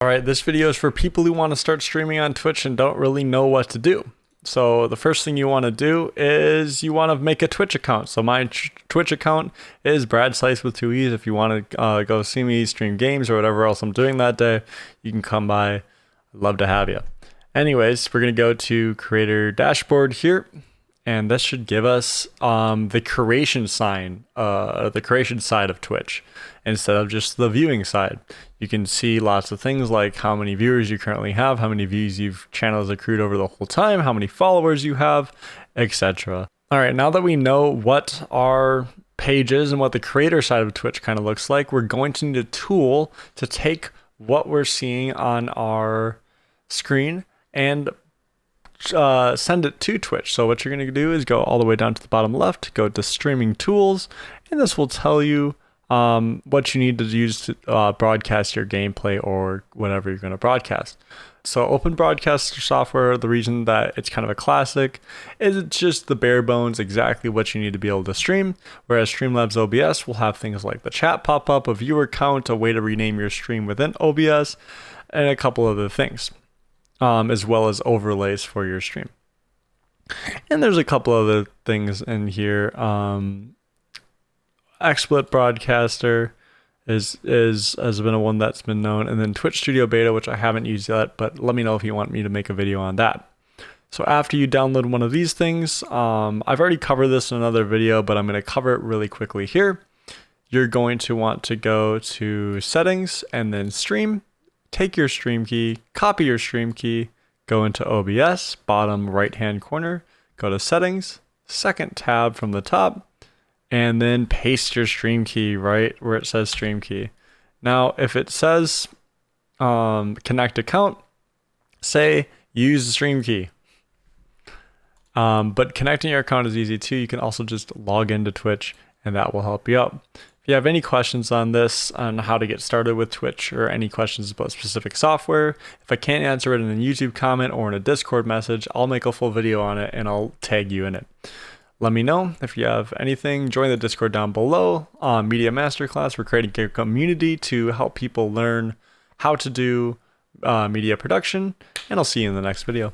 Alright, this video is for people who want to start streaming on Twitch and don't really know what to do. So the first thing you want to do is you want to make a Twitch account. So my Twitch account is Brad Slice with 2 E's. If you want to go see me stream games or whatever else I'm doing that day, you can come by. I'd love to have you. Anyways, we're going to go to creator dashboard here. And this should give us the creation side of Twitch instead of just the viewing side. You can see lots of things like how many viewers you currently have, how many views your channel has accrued over the whole time, how many followers you have, etc. All right, now that we know what our page is and what the creator side of Twitch kind of looks like, we're going to need a tool to take what we're seeing on our screen and send it to Twitch. So what you're going to do is go all the way down to the bottom left, go to streaming tools, and this will tell you what you need to use to broadcast your gameplay or whatever you're going to broadcast. So open broadcaster software, the reason that it's kind of a classic is it's just the bare bones, exactly what you need to be able to stream. Whereas Streamlabs OBS will have things like the chat pop up, a viewer count, a way to rename your stream within OBS, and a couple other things. As well as overlays for your stream. And there's a couple other things in here. XSplit Broadcaster has been a one that's been known, and then Twitch Studio Beta, which I haven't used yet, but let me know if you want me to make a video on that. So after you download one of these things, I've already covered this in another video, but I'm going to cover it really quickly here. You're going to want to go to settings and then stream. Take your stream key, copy your stream key, go into OBS, bottom right hand corner, go to settings, second tab from the top, and then paste your stream key right where it says stream key. Now, if it says connect account, say use the stream key. But connecting your account is easy too. You can also just log into Twitch and that will help you out. If you have any questions on this, on how to get started with Twitch, or any questions about specific software, if I can't answer it in a YouTube comment or in a Discord message, I'll make a full video on it and I'll tag you in it. Let me know if you have anything. Join the Discord down below. Media Masterclass, we're creating a community to help people learn how to do media production, and I'll see you in the next video.